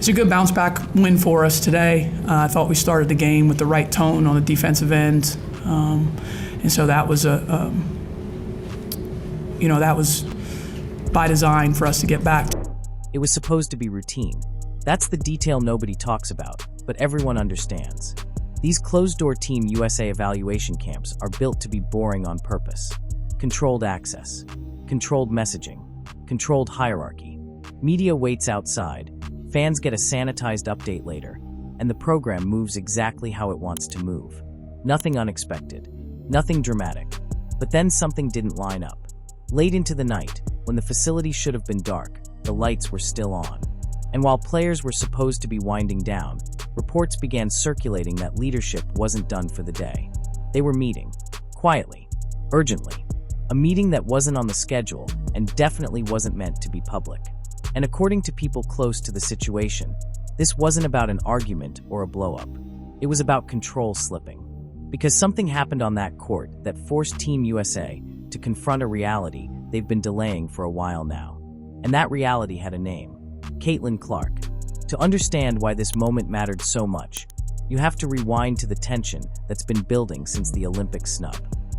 it's a good bounce back win for us today. I thought we started the game with the right tone on the defensive end, and so that was that was by design for us to get back. It was supposed to be routine. That's the detail nobody talks about, but everyone understands. These closed-door Team USA evaluation camps are built to be boring on purpose. Controlled access, controlled messaging, controlled hierarchy. Media waits outside, fans get a sanitized update later, and the program moves exactly how it wants to move. Nothing unexpected, nothing dramatic. But then something didn't line up. Late into the night, when the facility should have been dark, the lights were still on. And while players were supposed to be winding down, reports began circulating that leadership wasn't done for the day. They were meeting, quietly, urgently. A meeting that wasn't on the schedule and definitely wasn't meant to be public. And according to people close to the situation, this wasn't about an argument or a blow-up. It was about control slipping. Because something happened on that court that forced Team USA to confront a reality they've been delaying for a while now. And that reality had a name. Caitlin Clark. To understand why this moment mattered so much, you have to rewind to the tension that's been building since the Olympic snub.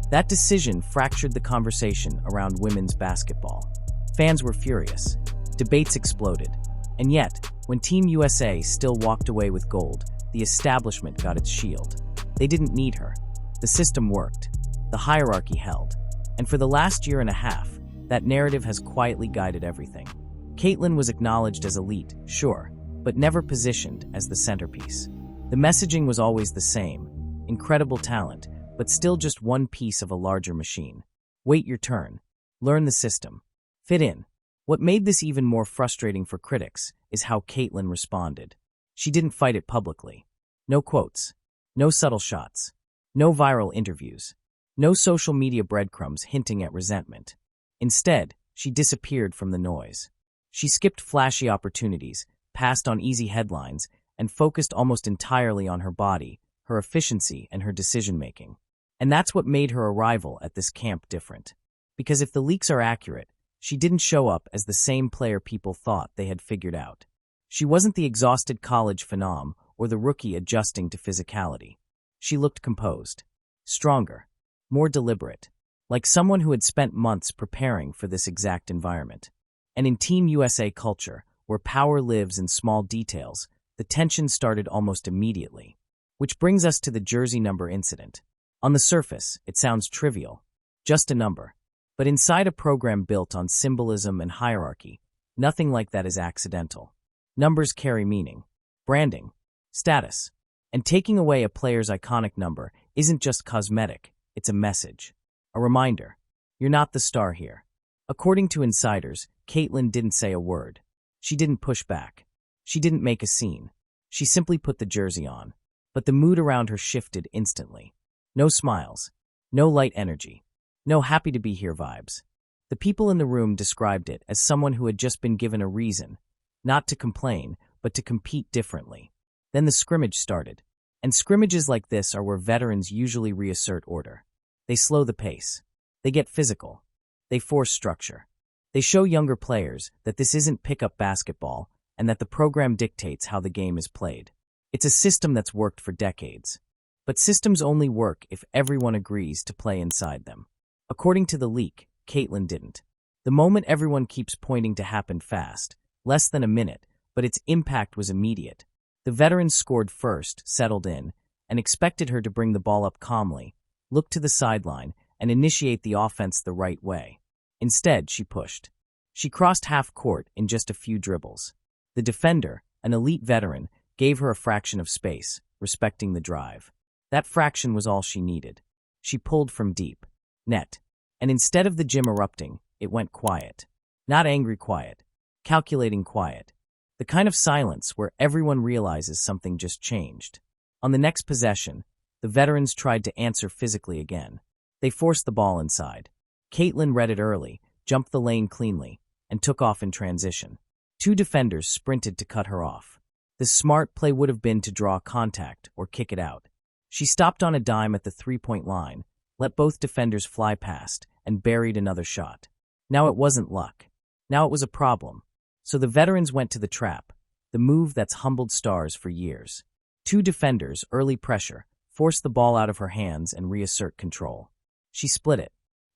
That decision fractured the conversation around women's basketball. Fans were furious. Debates exploded. And yet, when Team USA still walked away with gold, the establishment got its shield. They didn't need her. The system worked. The hierarchy held. And for the last year and a half, that narrative has quietly guided everything. Caitlin was acknowledged as elite, sure, but never positioned as the centerpiece. The messaging was always the same: incredible talent, but still just one piece of a larger machine. Wait your turn. Learn the system. Fit in. What made this even more frustrating for critics is how Caitlin responded. She didn't fight it publicly. No quotes. No subtle shots. No viral interviews. No social media breadcrumbs hinting at resentment. Instead, she disappeared from the noise. She skipped flashy opportunities, passed on easy headlines, and focused almost entirely on her body, her efficiency, and her decision-making. And that's what made her arrival at this camp different. Because if the leaks are accurate, she didn't show up as the same player people thought they had figured out. She wasn't the exhausted college phenom or the rookie adjusting to physicality. She looked composed, stronger, more deliberate, like someone who had spent months preparing for this exact environment. And in Team USA culture, where power lives in small details, the tension started almost immediately. Which brings us to the jersey number incident. On the surface, it sounds trivial, just a number. But inside a program built on symbolism and hierarchy, nothing like that is accidental. Numbers carry meaning, branding, status. And taking away a player's iconic number isn't just cosmetic, it's a message. A reminder. You're not the star here. According to insiders, Caitlin didn't say a word. She didn't push back. She didn't make a scene. She simply put the jersey on. But the mood around her shifted instantly. No smiles. No light energy. No happy to be here vibes. The people in the room described it as someone who had just been given a reason, not to complain, but to compete differently. Then the scrimmage started. And scrimmages like this are where veterans usually reassert order. They slow the pace. They get physical. They force structure. They show younger players that this isn't pickup basketball and that the program dictates how the game is played. It's a system that's worked for decades. But systems only work if everyone agrees to play inside them. According to the leak, Caitlin didn't. The moment everyone keeps pointing to happened fast, less than a minute, but its impact was immediate. The veterans scored first, settled in, and expected her to bring the ball up calmly, look to the sideline, and initiate the offense the right way. Instead, she pushed. She crossed half court in just a few dribbles. The defender, an elite veteran, gave her a fraction of space, respecting the drive. That fraction was all she needed. She pulled from deep. Net. And instead of the gym erupting, it went quiet. Not angry quiet. Calculating quiet. The kind of silence where everyone realizes something just changed. On the next possession, the veterans tried to answer physically again. They forced the ball inside. Caitlin read it early, jumped the lane cleanly, and took off in transition. Two defenders sprinted to cut her off. The smart play would have been to draw contact or kick it out. She stopped on a dime at the three-point line, let both defenders fly past, and buried another shot. Now it wasn't luck. Now it was a problem. So the veterans went to the trap. the move that's humbled stars for years. Two defenders, early pressure, force the ball out of her hands and reassert control. She split it,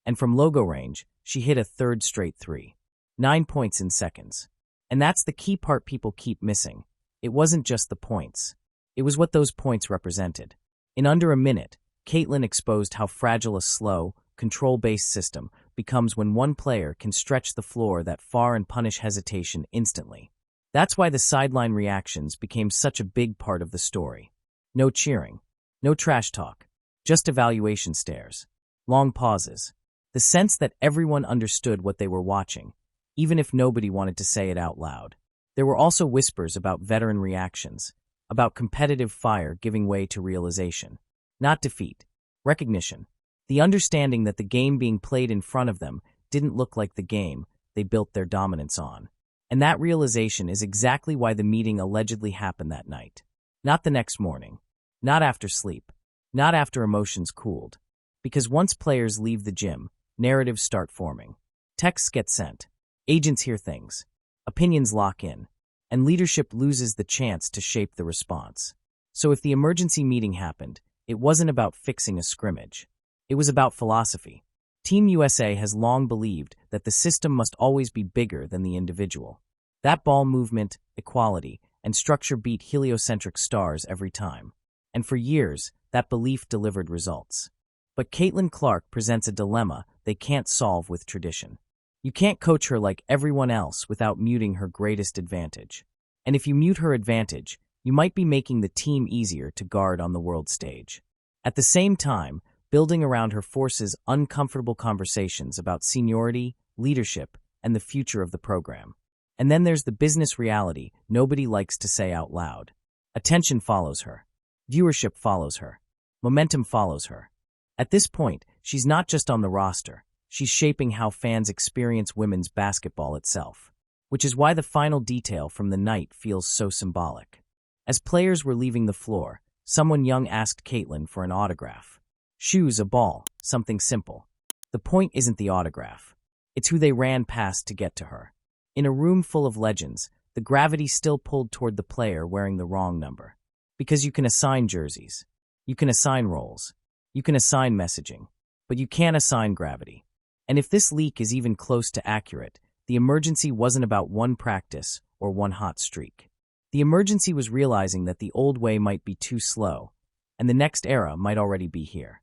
and from logo range, she hit a third straight three. 9 points in seconds. And that's the key part people keep missing. It wasn't just the points. It was what those points represented. In under a minute, Caitlin exposed how fragile a slow, control-based system becomes when one player can stretch the floor that far and punish hesitation instantly. That's why the sideline reactions became such a big part of the story. No cheering, no trash talk, just evaluation stares, long pauses, the sense that everyone understood what they were watching, even if nobody wanted to say it out loud. There were also whispers about veteran reactions, about competitive fire giving way to realization. Not defeat, recognition, the understanding that the game being played in front of them didn't look like the game they built their dominance on. And that realization is exactly why the meeting allegedly happened that night. Not the next morning, not after sleep, not after emotions cooled. Because once players leave the gym, narratives start forming. Texts get sent, agents hear things, opinions lock in, and leadership loses the chance to shape the response. So if the emergency meeting happened, it wasn't about fixing a scrimmage. It was about philosophy. Team USA has long believed that the system must always be bigger than the individual. That ball movement, equality, and structure beat heliocentric stars every time. And for years, that belief delivered results. But Caitlin Clark presents a dilemma they can't solve with tradition. You can't coach her like everyone else without muting her greatest advantage. And if you mute her advantage, you might be making the team easier to guard on the world stage. At the same time, building around her forces uncomfortable conversations about seniority, leadership, and the future of the program. And then there's the business reality nobody likes to say out loud. Attention follows her. Viewership follows her. Momentum follows her. At this point, she's not just on the roster. She's shaping how fans experience women's basketball itself. Which is why the final detail from the night feels so symbolic. As players were leaving the floor, someone young asked Caitlin for an autograph. Shoes, a ball, something simple. The point isn't the autograph. It's who they ran past to get to her. In a room full of legends, the gravity still pulled toward the player wearing the wrong number. Because you can assign jerseys. You can assign roles. You can assign messaging. But you can't assign gravity. And if this leak is even close to accurate, the emergency wasn't about one practice or one hot streak. The emergency was realizing that the old way might be too slow, and the next era might already be here.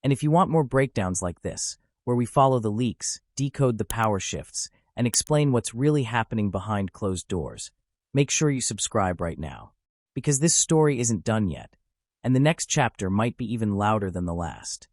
And if you want more breakdowns like this, where we follow the leaks, decode the power shifts, and explain what's really happening behind closed doors, make sure you subscribe right now. Because this story isn't done yet, and the next chapter might be even louder than the last.